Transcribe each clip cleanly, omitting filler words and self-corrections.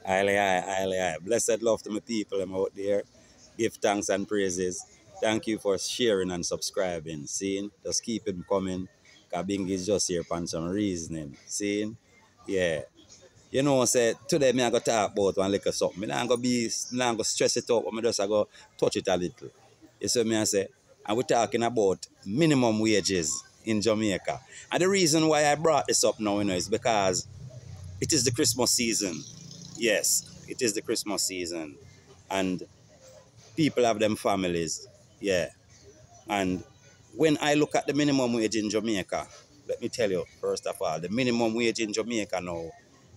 Aye, aye. Blessed love to my people I'm out there. Give thanks and praises. Thank you for sharing and subscribing. Seeing? Just keep it coming. Cause Bingy is just here for some reasoning. Seeing? Yeah. You know, say today me I go talk about one little something. Me not gonna stress it out, but me just I go touch it a little. You see me I say, and we're talking about minimum wages in Jamaica. And the reason why I brought this up now, is because it is the Christmas season. Yes, it is the Christmas season. And people have them families. Yeah. And when I look at the minimum wage in Jamaica, let me tell you, first of all, the minimum wage in Jamaica now,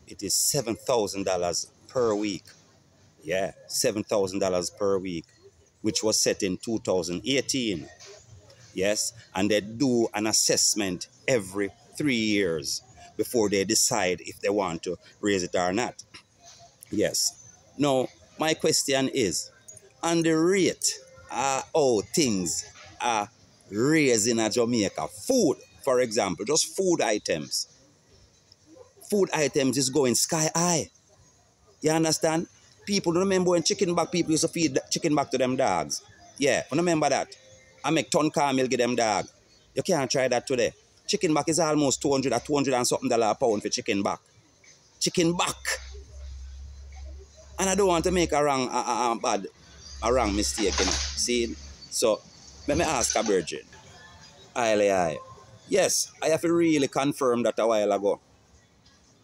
it is $7,000 per week. Yeah, $7,000 per week, which was set in 2018. Yes, and they do an assessment every 3 years before they decide if they want to raise it or not. Yes. Now, my question is, on the rate how things are raised in Jamaica, food, for example, just food items. Food items is going sky high. You understand? People remember when chicken back people used to feed chicken back to them dogs. Yeah, remember that. I make ton caramel give them dog. You can't try that today. Chicken back is almost 200 or 200 and something dollar a pound for chicken back. Chicken back. And I don't want to make a wrong mistake, See? So, let me ask a virgin. Aye. Yes, I have to really confirm that a while ago.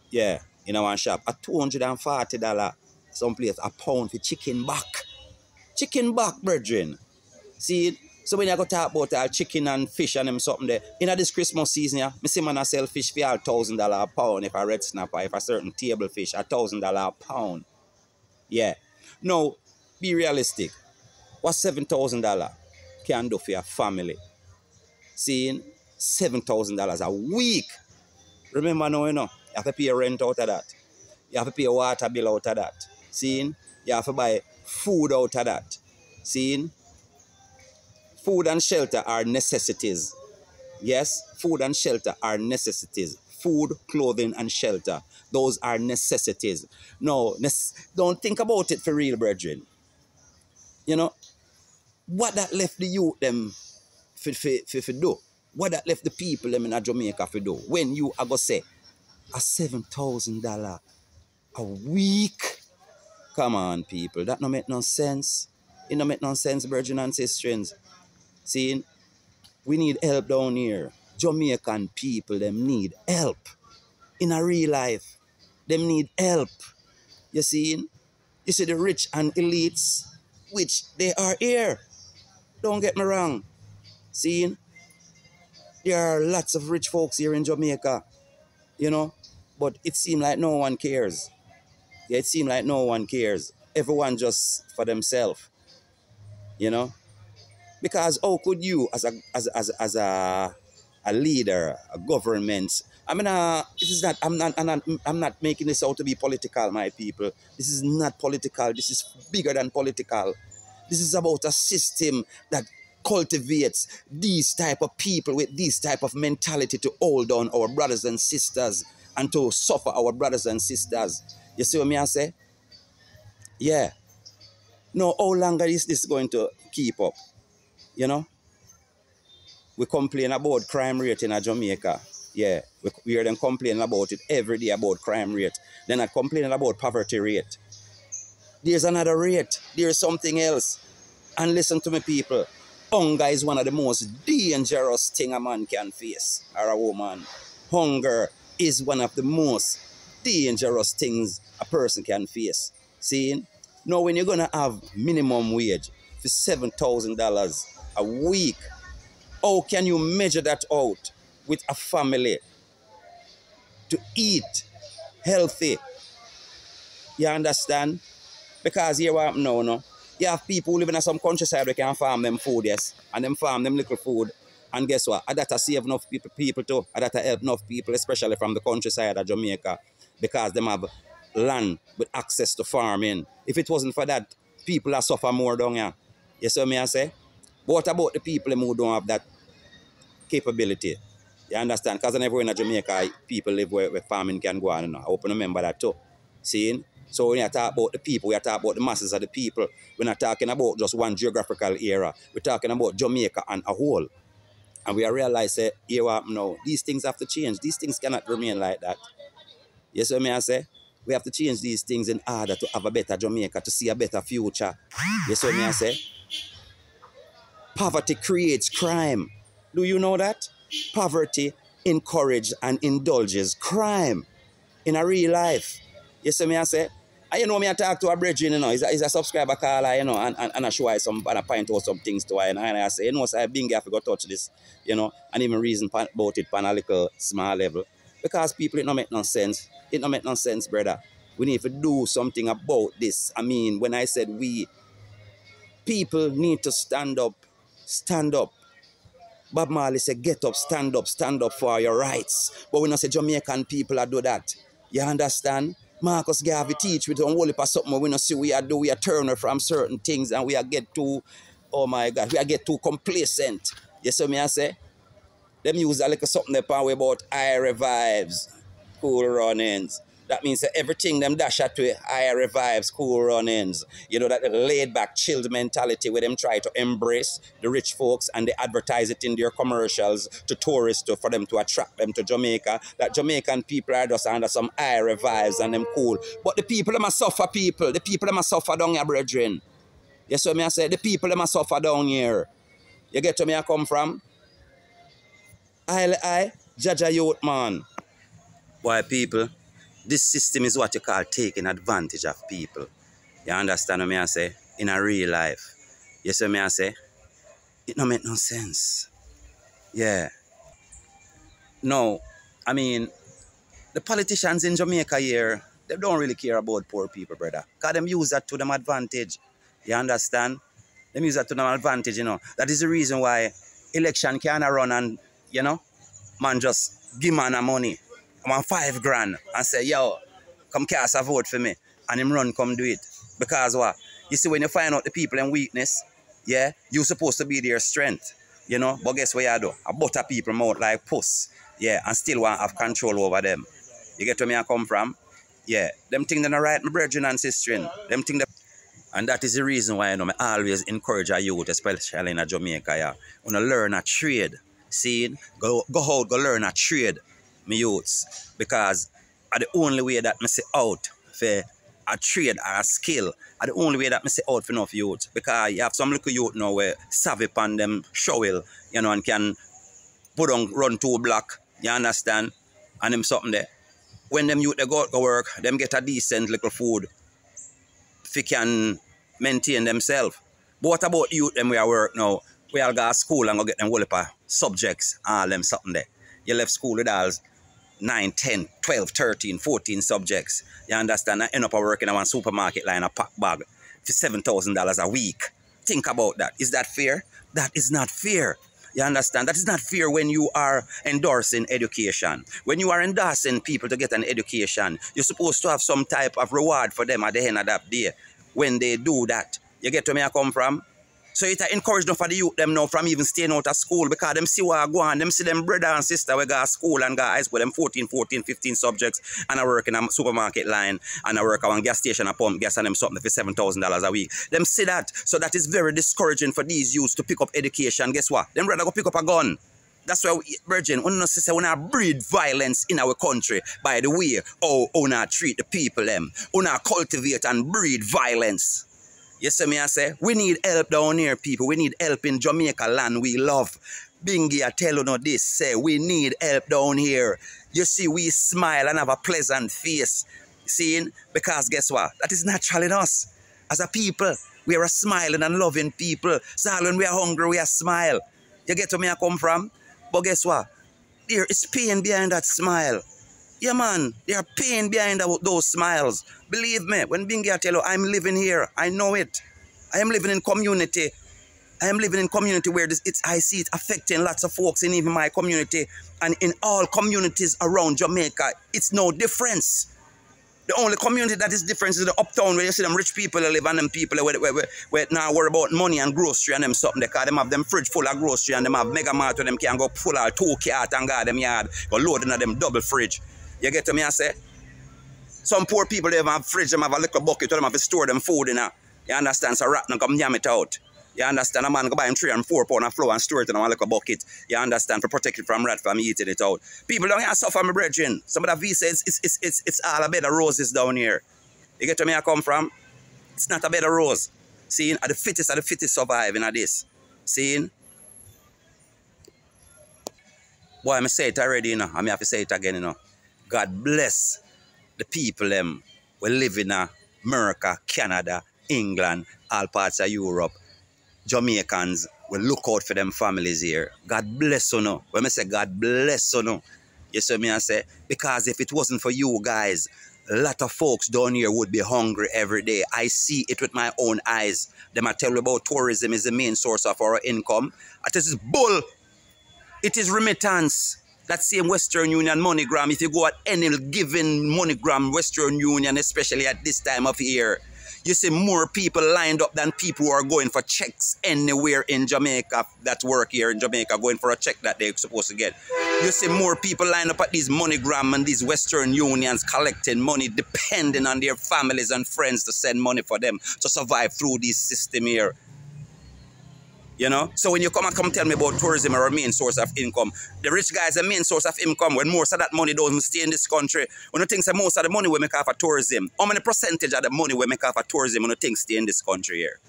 Yeah, in our shop. At $240, someplace, a pound for chicken back. Chicken back, virgin. See? So when I go talk about chicken and fish and them something there, in this Christmas season, yeah, I see man sell fish for $1,000 a pound. If a red snapper, if a certain table fish, $1,000 a pound. Yeah. Now, be realistic. What $7,000 can do for your family? Seeing $7,000 a week. Remember now, you have to pay rent out of that. You have to pay a water bill out of that. Seeing? You have to buy food out of that. Seeing? Food and shelter are necessities. Yes, food and shelter are necessities. Food, clothing, and shelter. Those are necessities. No, don't think about it for real, brethren. What that left the youth them for do? What that left the people them in Jamaica for do? When you are going to say a $7,000 a week? Come on, people. That don't make no sense. It don't make no sense, brethren and sisters. See, we need help down here. Jamaican people, them need help. In a real life, them need help. You see? You see the rich and elites, which they are here. Don't get me wrong. See? There are lots of rich folks here in Jamaica, but it seems like no one cares. Yeah, it seems like no one cares. Everyone just for themselves, Because how could you, as a leader, a government? I mean, this is not. I'm not making this out to be political, my people. This is not political. This is bigger than political. This is about a system that cultivates these type of people with this type of mentality to hold on our brothers and sisters and to suffer our brothers and sisters. You see what I say? Yeah. No, how longer is this going to keep up? We complain about crime rate in Jamaica. Yeah, we hear them complaining about it every day about crime rate. They're not complaining about poverty rate. There's another rate. There's something else. And listen to me, people. Hunger is one of the most dangerous things a man can face, or a woman. Hunger is one of the most dangerous things a person can face. See? Now, when you're going to have minimum wage for $7,000 a week, how can you measure that out with a family to eat healthy? You understand? Because here what now, no? You have people who live in some countryside that can farm them food, yes, and them farm them little food. And guess what? That save enough people too. That help enough people, especially from the countryside of Jamaica, because them have land with access to farming. If it wasn't for that, people are suffer more down here. You see what I say? But what about the people who don't have that capability? You understand? Because everywhere in Jamaica, people live where farming can go on. I hope you remember that too. Seeing? So when you talk about the people, we are talking about the masses of the people. We're not talking about just one geographical area. We're talking about Jamaica and a whole. And we realize that here now, these things have to change. These things cannot remain like that. Yes, what I say? We have to change these things in order to have a better Jamaica, to see a better future. Yes, what I say? Poverty creates crime. Do you know that? Poverty encourages and indulges crime in a real life. You see me I say? And you know me I talk to a brethren, you know, he's a subscriber caller, you know, and I show her some, and I point out some things to her, and I say, you know, so I bingy have to go touch this, you know, and even reason about it on a little small level. Because people, it don't make no sense. It don't make no sense, brother. We need to do something about this. I mean, when I said we, people need to stand up. Stand up. Bob Marley said, get up for your rights. But we don't say Jamaican people that do that. You understand? Marcus Garvey teach we don't hold up something we don't see we are turn from certain things and we are get too, oh my God, we are get too complacent. You see me I say? Them use a little something about high revives, cool runnings. That means that everything them dash at to high revives, cool runnings. You know, that laid back, chilled mentality where them try to embrace the rich folks and they advertise it in their commercials to tourists for them to attract them to Jamaica. That Jamaican people are just under some high revives and them cool. But the people them must suffer people. The people them must suffer down here, brethren. Yes, what I say? The people them must suffer down here. You get to me I come from? I, Jaja youth man. Why people? This system is what you call taking advantage of people. You understand what I say? In a real life. You see what I say? It don't make no sense. Yeah. No, I mean, the politicians in Jamaica here, they don't really care about poor people, brother. Because them use that to them advantage. You understand? Them use that to them advantage, you know. That is the reason why election can't run and, you know, man just give man a money. I want $5 grand and say, yo, come cast a vote for me. And him run, come do it. Because what? You see, when you find out the people in weakness, yeah, you're supposed to be their strength. You know, but guess what you do? I butter people mouth like puss. Yeah, and still want to have control over them. You get where me I come from? Yeah, them things that are right, my brethren and sisters. Them things that... And that is the reason why, you know, I always encourage a youth, especially in Jamaica, yeah, want to learn a trade. See, go out, go learn a trade, my youths. Because the only way that I say out for a trade or a skill, the only way that I say out for enough youth. Because you have some little youth now where savvy upon them shovel, you know, and can put on run 2 block, you understand? And them something there. When them youth they go out to work, them get a decent little food. If they can maintain themselves. But what about youth them we are work now? We all go to school and go get them whole heap of subjects, all them something there. You left school with all 9, 10, 12, 13, 14 subjects. You understand? I end up working on one supermarket line, a pack bag for $7,000 a week. Think about that. Is that fair? That is not fair. You understand? That is not fair when you are endorsing education. When you are endorsing people to get an education, you're supposed to have some type of reward for them at the end of that day when they do that. You get where I come from? So it encourage them for the youth them now from even staying out of school because them see what I go on. Them see them brother and sister we go to school and go to high school, them 14, 15 subjects, and I work in a supermarket line and I work at one gas station, I pump gas and them something for $7,000 a week. Them see that. So that is very discouraging for these youths to pick up education. Guess what? Them rather go pick up a gun. That's why, virgin, we not say we not breed violence in our country by the way we not treat the people them. We not cultivate and breed violence. You see me I say, we need help down here, people. We need help in Jamaica land we love. Bingy, I tell you now this, say, we need help down here. You see, we smile and have a pleasant face. Seeing? Because guess what? That is natural in us. As a people, we are a smiling and loving people. So when we are hungry, we are smile. You get where me I come from? But guess what? There is pain behind that smile. Yeah, man, there are pain behind those smiles. Believe me, when Bingy I tell you, I'm living here. I know it. I am living in community. I am living in community where I see it affecting lots of folks in even my community and in all communities around Jamaica. It's no difference. The only community that is different is the uptown where you see them rich people live and them people where now worry about money and grocery and them something. Because them have them fridge full of grocery and them have mega mart where them can go full of 2 cart and go them yard, go load in them double fridge. You get to me I say? Some poor people, they have a fridge, they have a little bucket, them have to store them food in. You understand? So rat no come yam it out. You understand? A man go buy him 3 and 4 pound of flour and store it in a little bucket. You understand? For protect it from rat from eating it out. People don't have suffer, my brethren. Some of the V says it's all a bed of roses down here. You get to me I come from? It's not a bed of rose. Seeing? The fittest survive in this. Seeing? Boy, I say it already, you know. I have to say it again, you know. God bless the people them we live in America, Canada, England, all parts of Europe. Jamaicans will look out for them families here. God bless you know. When I say God bless you know, you see me I say, because if it wasn't for you guys, a lot of folks down here would be hungry every day. I see it with my own eyes. Them I tell you about tourism is the main source of our income. This is bull. It is remittance. That same Western Union MoneyGram, if you go at any given MoneyGram, Western Union, especially at this time of year, you see more people lined up than people who are going for checks anywhere in Jamaica that work here in Jamaica, going for a check that they're supposed to get. You see more people lined up at these MoneyGram and these Western Unions collecting money, depending on their families and friends to send money for them to survive through this system here. You know, so when you come tell me about tourism or a main source of income, the rich guys are main source of income when most of that money doesn't stay in this country. When you think that most of the money we make off of tourism, how many percentage of the money we make off of tourism when you think stay in this country here?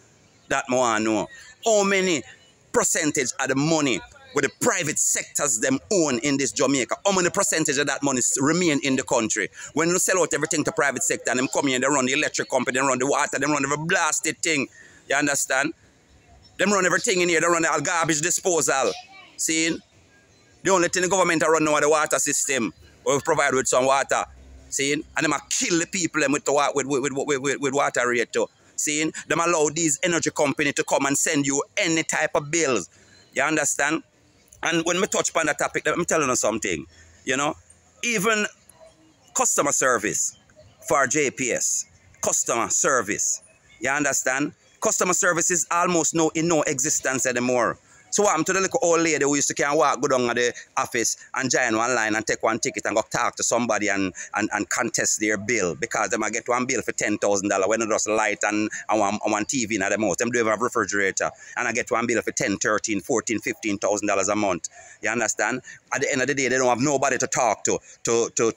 That more I know. How many percentage of the money with the private sectors them own in this Jamaica, how many percentage of that money remain in the country? When you sell out everything to private sector and them come here and they run the electric company, they run the water, they run every blasted thing. You understand? Them run everything in here. They run all garbage disposal. See? The only thing the government run now is the water system. We provide with some water. See? And them kill the people with water rate too. See? Them allow these energy companies to come and send you any type of bills. You understand? And when we touch upon that topic, let me tell you something. You know? Even customer service for JPS. Customer service. You understand? Customer service is almost in no existence anymore. So what happened to the little old lady who used to can walk, go down to the office and join one line and take one ticket and go talk to somebody and contest their bill because they might get one bill for $10,000 when it just light and one TV in the most. Them do have a refrigerator and I get one bill for $10,000, $13,000, $14,000, $15,000 a month. You understand? At the end of the day, they don't have nobody to talk to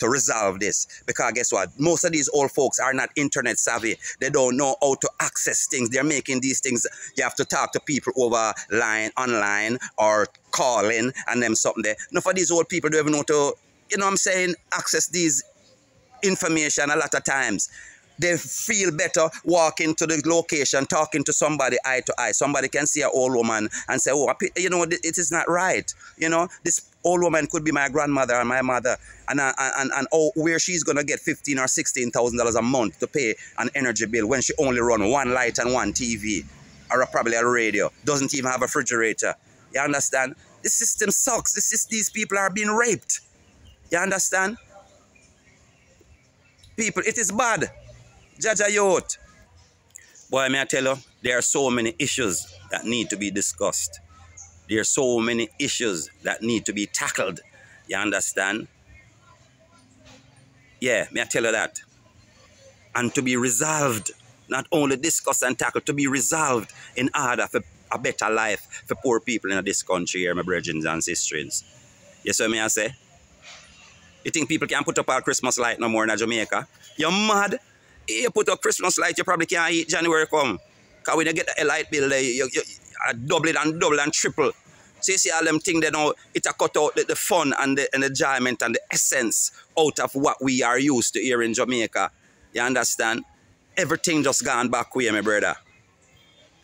resolve this. Because guess what? Most of these old folks are not internet savvy. They don't know how to access things. They're making these things. You have to talk to people over online or calling and them something there. Now for these old people, they don't even know to, you know what I'm saying, access these information a lot of times. They feel better walking to the location, talking to somebody eye to eye. Somebody can see an old woman and say, oh, you know, it is not right. You know, this old woman could be my grandmother or my mother. And oh, where she's going to get $15,000 or $16,000 a month to pay an energy bill when she only run one light and one TV. Or probably a radio, doesn't even have a refrigerator. You understand? The system sucks. These people are being raped. You understand? People, it is bad. Jaja youth. Boy, may I tell you, there are so many issues that need to be discussed. There are so many issues that need to be tackled. You understand? Yeah, may I tell you that? And to be resolved. Not only discussed and tackled, to be resolved in order for a better life for poor people in this country here, my brethren and sisters. You see what I say? You think people can put up a Christmas light no more in Jamaica? You're mad? You put up Christmas light, you probably can't eat January come. Because when you get a light bill, you double it and double and triple. So you see all them things, they know it a cut out the fun and the enjoyment and the essence out of what we are used to here in Jamaica. You understand? Everything just gone back way, my brother.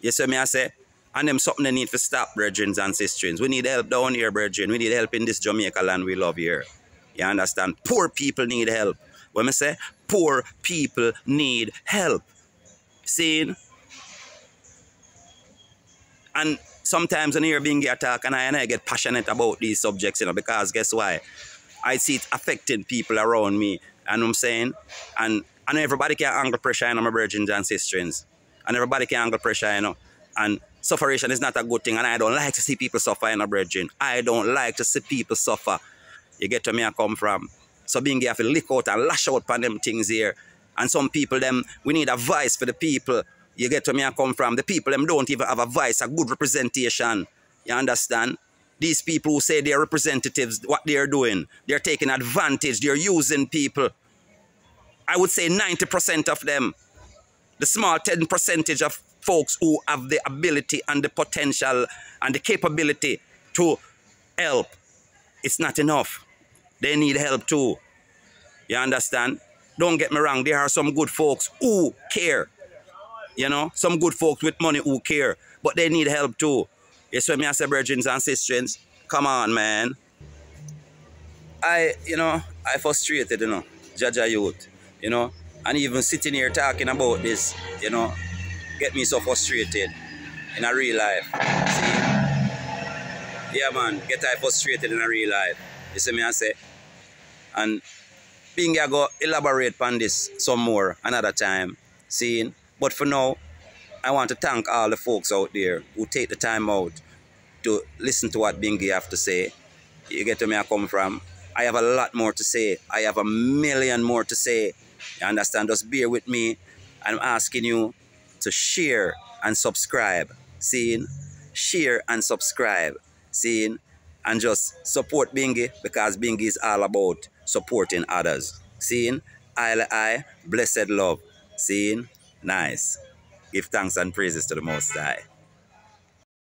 You see me I say? And them something they need to stop, brethren and sisters. We need help down here, brethren. We need help in this Jamaica land we love here. You understand? Poor people need help. When I say poor people need help. See? And sometimes when I hear bingy attack and I get passionate about these subjects, you know, because guess why? I see it affecting people around me. And I'm saying, and everybody can angle pressure, you know, my brethren and sisters. And everybody can angle pressure, you know. And sufferation is not a good thing. And I don't like to see people suffer, you know, brethren. I don't like to see people suffer. You get to me I come from. So Bingy have to lick out and lash out on them things here. And some people, them, we need a voice for the people. You get where me I come from. The people, them don't even have a voice, a good representation. You understand? These people who say they're representatives, what they're doing, they're taking advantage, they're using people. I would say 90% of them. The small 10% of folks who have the ability and the potential and the capability to help, it's not enough. They need help too. You understand? Don't get me wrong, there are some good folks who care. You know, some good folks with money who care, but they need help too. Yes, when me I say brethren and sisters, come on, man. I frustrated, Jaja youth, and even sitting here talking about this, get me so frustrated in a real life. See? Yeah, man, get I frustrated in a real life. You see me I say? And Bingy I go elaborate on this some more another time. See? But for now, I want to thank all the folks out there who take the time out to listen to what Bingy have to say. You get where I come from? I have a lot more to say. I have a million more to say. You understand? Just bear with me. I'm asking you to share and subscribe. Seeing? Share and subscribe. Seeing? And just support Bingy, because Bingy is all about supporting others. Seeing? I, blessed love. Seeing? Nice. Give thanks and praises to the Most High.